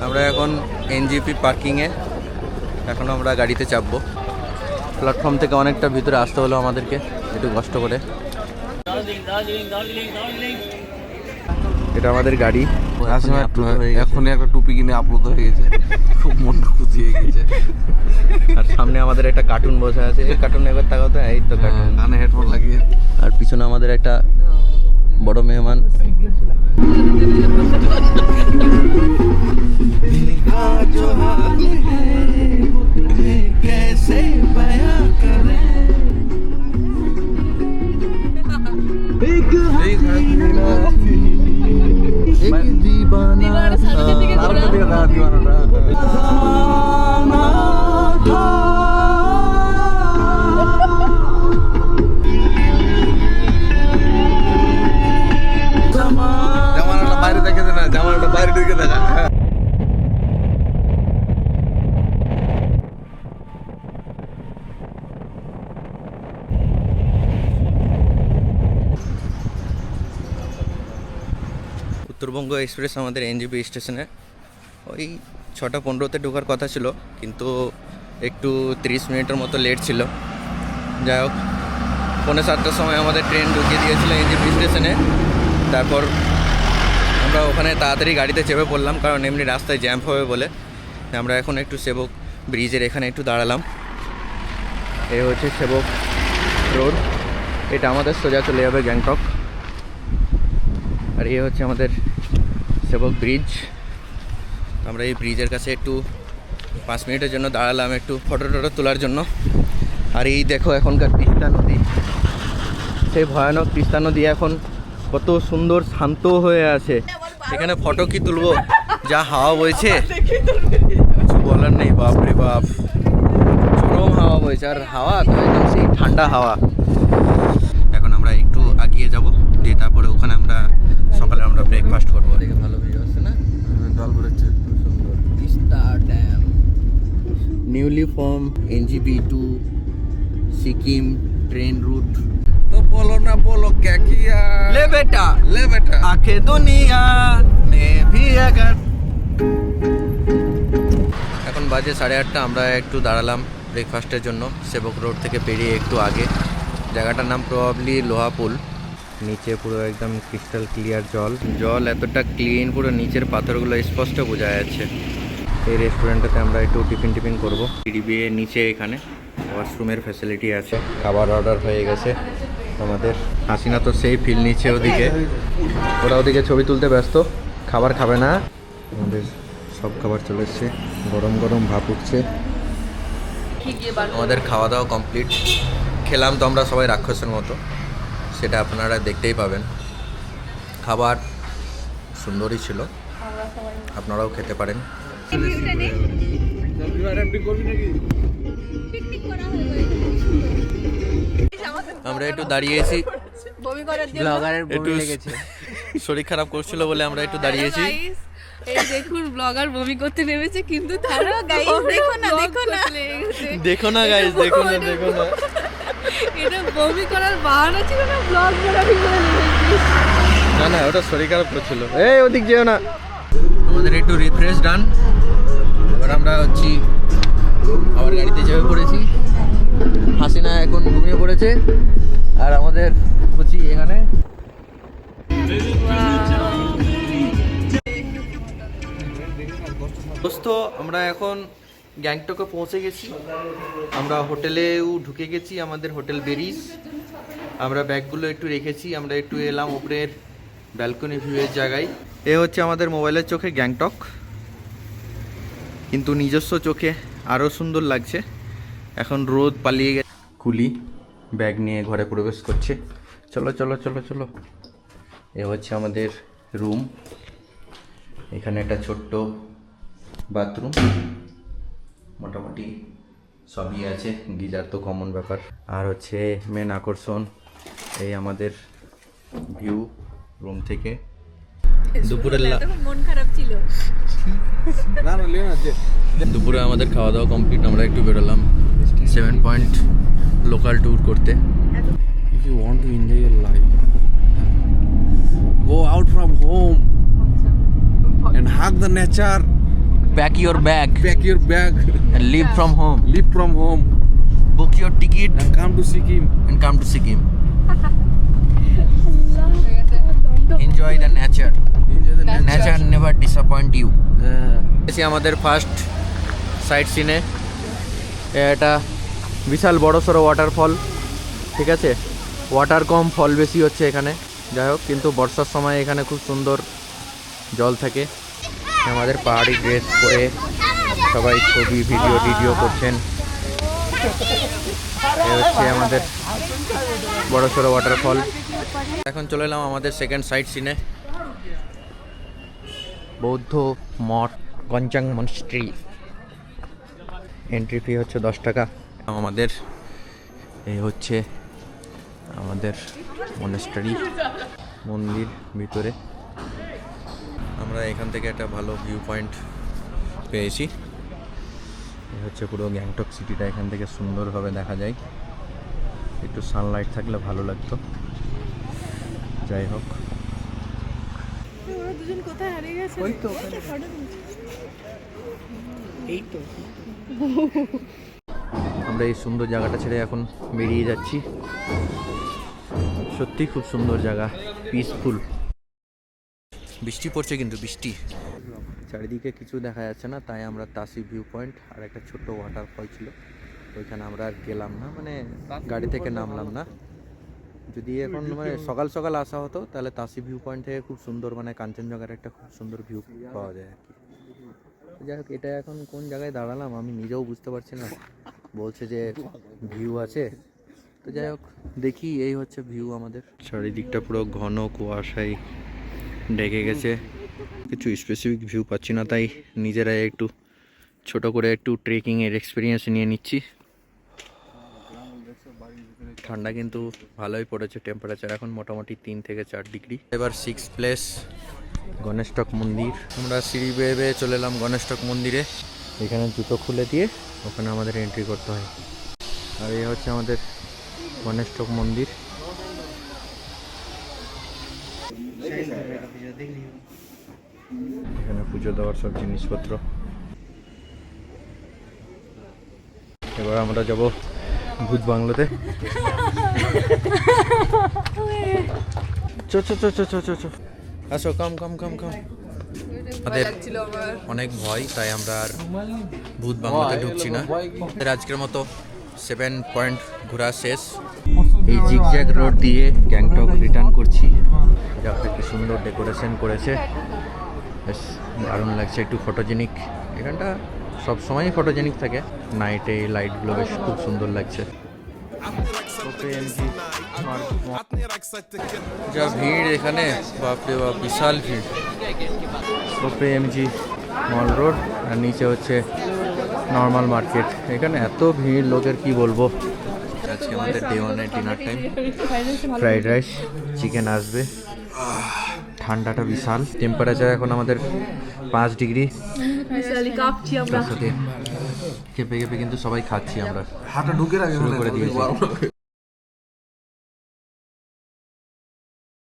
আমরা এখন এনজিপি পার্কিংয়ে, এখন আমরা গাড়িতে চাপবো। প্ল্যাটফর্ম থেকে অনেকটা ভিতরে আসতে হলো আমাদেরকে একটু কষ্ট করে। এটা আমাদের গাড়ি, এখনই একটা টুপি কিনে আপলোড হয়ে গেছে, খুব মনটা খুশি হয়ে গেছে। আর সামনে আমাদের একটা কার্টুন বসে আছে, এই কার্টুন একবার তাকাও তো, এই তো কার্টুন, কানে হেডফোন লাগিয়ে। আর পিছনে আমাদের একটা বড় মেহমান। জামানাটা বাইরে দেখে না, জামানাটা বাইরে দিকে দেখা। উত্তরবঙ্গ এক্সপ্রেস আমাদের এনজিপি স্টেশনে ওই 6:15-তে ঢোকার কথা ছিল, কিন্তু একটু 30 মিনিটের মতো লেট ছিল। যাই হোক, 6:45-টার সময় আমাদের ট্রেন ঢুকিয়ে দিয়েছিল এনজিপি স্টেশনে। তারপর আমরা ওখানে তাড়াতাড়ি গাড়িতে চেপে পড়লাম, কারণ এমনি রাস্তায় জ্যাম্প হবে বলে। আমরা এখন একটু সেবক ব্রিজের এখানে একটু দাঁড়ালাম। এই হচ্ছে সেবক রোড, এটা আমাদের সোজা চলে যাবে গ্যাংটক। আর এই হচ্ছে আমাদের সেবক ব্রিজ। আমরা এই ব্রিজের কাছে একটু 5 মিনিটের জন্য দাঁড়ালাম, একটু ফটো টটো তোলার জন্য। আর এই দেখো এখনকার তিস্তা নদী, সেই ভয়ানক তিস্তা নদী এখন কত সুন্দর শান্ত হয়ে আছে। এখানে ফটো কি তুলবো, যা হাওয়া বইছে কিছু বলার নেই। বাপরে বাপ, চরম হাওয়া বইছে, আর হাওয়া তো একদম সেই ঠান্ডা হাওয়া। এখন আমরা একটু আগিয়ে যাব, দিয়ে তারপরে ওখানে আমরা সকালে আমরা ব্রেকফাস্ট করবো। দেখে ভালো ভিউ আসছে না, জল বেরোচ্ছে খুব সুন্দর। Teesta dam, newly form NJP to Sikkim train route. তো বলো না, বলো ক্যা কিয়া, ले बेटा ले बेटा आखे दुनिया में भी अगर। এখন বাজে 8:30, আমরা একটু দাঁড়ালাম ব্রেকফাস্টের জন্য সেবক রোড থেকে পেরিয়ে একটু আগে। জায়গাটার নাম প্রবাবলি লোহাপুল। নিচে পুরো একদম ক্রিস্টাল ক্লিয়ার জল এতটা ক্লিন, পুরো নিচের পাথরগুলো স্পষ্ট বোঝা যাচ্ছে। এই রেস্টুরেন্টটাতে আমরা একটু টিফিন করবো। ডিবিএ নিচে এখানে ওয়াশরুমের ফ্যাসিলিটি আছে। খাবার অর্ডার হয়ে গেছে আমাদের। হাসিনা তো সেই ফিল নিচ্ছে ওদিকে, ওরা ওদিকে ছবি তুলতে ব্যস্ত, খাবার খাবে না। আমাদের সব খাবার চলে এসছে, গরম গরম ভাপ উঠছে। আমাদের খাওয়া দাওয়া কমপ্লিট। খেলাম তো আমরা সবাই রাক্ষসের মতো, সেটা আপনারা দেখতেই পাবেন। খাবার সুন্দরই ছিল, আপনারাও খেতে পারেন। আমরা একটু দাঁড়িয়েছি, একটু শরীর খারাপ করছিল বলে আমরা একটু দাঁড়িয়েছি। এই দেখুন ব্লগার বমি করতে নেমেছে, কিন্তু তারা গাইস দেখো না গাইস, দেখো না এটা বমি করার বাহানা ছিল না, ব্লগ করারই বলে নেমেছি। না ওটা শরীর খারাপ করছিল। এই ওদিক যেও না। আমাদের একটু রিফ্রেশ ডান, এবার আমরা হচ্ছি আবার গাড়িতে চেপে পড়েছি। হাসিনা এখন ঘুমিয়ে পড়েছে, আর আমাদের হচ্ছি এখানে। দোস্ত, আমরা এখন গ্যাংটকে পৌঁছে গেছি। আমরা হোটেলেও ঢুকে গেছি, আমাদের হোটেল বেরিজ। আমরা ব্যাগগুলো একটু রেখেছি, আমরা একটু এলাম উপরের ব্যালকনি ভিউয়ের জায়গায়। এ হচ্ছে আমাদের মোবাইলের চোখে গ্যাংটক, কিন্তু নিজস্ব চোখে আরও সুন্দর লাগছে। এখন রোদ পালিয়ে গেছে। কুলি ব্যাগ নিয়ে ঘরে প্রবেশ করছে। চলো চলো চলো চলো। এ হচ্ছে আমাদের রুম, এখানে একটা ছোট্ট বাথরুম, মোটামুটি সবই আছে, গিজার তো কমন ব্যাপার। আর হচ্ছে মেন আকর্ষণ এই আমাদের ভিউ রুম থেকে। দুপুরে মন খারাপ ছিল, দুপুরে আমাদের খাওয়া দাওয়া কমপ্লিট। আমরা একটু বেরোলাম 7 পয়েন্ট লোকাল ট্যুর করতে। If you want to enjoy your life, go out from home and hug the nature, Pack your bag pack your bag, and leave from home. leave from home Book your ticket and come to Sikkim. and come to Sikkim. Enjoy the nature. Enjoy the nature. Nature never disappoint you. Yeah. এসে আমাদের first sight সিনে এটা বিশাল বড় সড়ো waterfall, ঠিক আছে। Water কম, ফল বেশি হচ্ছে এখানে। যাই হোক, কিন্তু বর্ষার সময় এখানে খুব সুন্দর জল থাকে। আমাদের পাহাড়ি ড্রেস পরে সবাই ছবি ভিডিও করছেন। এ হচ্ছে আমাদের বড় সড়ো ওয়াটারফল। এখন চলে এলাম আমাদের সেকেন্ড সাইট সিনে, বৌদ্ধ মঠ গঞ্জাং মনস্ট্রি। এন্ট্রি ফি হচ্ছে 10 টাকা। আমাদের এই হচ্ছে আমাদের মনস্ট্রি, মন্দির ভিতরে। আমরা এখান থেকে একটা ভালো ভিউ পয়েন্ট পেয়েছি। এই হচ্ছে পুরো গ্যাংটক সিটিটা এখান থেকে সুন্দরভাবে দেখা যায়। একটু সানলাইট থাকলে ভালো লাগতো। যাই হোক, ওরা দুজন কোথায় হারিয়ে গেছে? ওই তো এই তো আমরা এই সুন্দর জায়গাটা ছেড়ে এখন বেরিয়ে যাচ্ছি। সত্যি খুব সুন্দর জায়গা, পিসফুল। বৃষ্টি পড়ছে কিন্তু বৃষ্টি, চারিদিকে কিছু দেখা যাচ্ছে না। তাই আমরা তাসি ভিউ পয়েন্ট আর একটা ছোট্ট ওয়াটারফল ছিল, ওইখানে আমরা আর গেলাম না, মানে গাড়ি থেকে নামলাম না। যদি এখন মানে সকাল সকাল আসা হতো তাহলে তাসি ভিউ পয়েন্ট থেকে খুব সুন্দর, মানে কাঞ্চনজঙ্ঘার একটা খুব সুন্দর ভিউ পাওয়া যায় আর কি। যাই হোক, এটা এখন কোন জায়গায় দাঁড়ালাম আমি নিজেও বুঝতে পারছি না। বলছে যে ভিউ আছে, তো যাই হোক দেখি। এই হচ্ছে ভিউ আমাদের। চারিদিকটা পুরো ঘন কুয়াশায় ঢেকে গেছে, কিছু স্পেসিফিক ভিউ পাচ্ছি না, তাই নিজেরাই একটু ছোট করে একটু ট্রেকিংয়ের এক্সপিরিয়েন্স নিয়ে নিচ্ছি। ঠান্ডা কিন্তু ভালোই পড়েছে, টেম্পারেচার এখন মোটামুটি 3 থেকে 4 ডিগ্রি। এবার 6 প্লেস গণেশটক মন্দির। আমরা সিঁড়ি বেয়ে বেয়ে চলে এলাম গণেশটক মন্দিরে। এখানে জুতো খুলে দিয়ে ওখানে আমাদের এন্ট্রি করতে হয়। আর এই হচ্ছে আমাদের গণেশটক মন্দির। এখানে পুজো দেওয়ার সব জিনিসপত্র। এবার আমরা যাব ভূত বাংলোতে। চো চো চো চো চো চো চো, আসো, কাম কাম কাম কাম। আমাদের অনেক ভয়, তাই আমরা আর ভূত বাংলোতে ঢুকছি না। আমাদের আজকের মতো 7 পয়েন্ট ঘোরা শেষ। এই জিগজ্যাগ রোড দিয়ে গ্যাংটক রিটার্ন করছি। জায়গাটা কি সুন্দর ডেকোরেশন করেছে, বেশ দারুণ লাগছে, একটু ফটোজেনিক। এখানটা সবসময়ই ফটোজেনিক থাকে, নাইটে এই লাইটগুলো বেশ খুব সুন্দর লাগছে। যা ভিড় এখানে, বাপরে বাপ, বিশাল ভিড়। ওপিএমজি মল রোড, আর নিচে হচ্ছে নর্মাল মার্কেট। এখানে এত ভিড় লোকের কি বলবো। আজকে আমাদের ডে 1-এর dinner time. Fried rice, chicken আসবে। ঠান্ডাটা বিশাল, টেম্পারেচার এখন আমাদের 5 ডিগ্রি। তার সাথে কেঁপে কেঁপে কিন্তু সবাই খাচ্ছি আমরা। হাতটা ঢুকে রাখে শুরু করে দিয়েছি।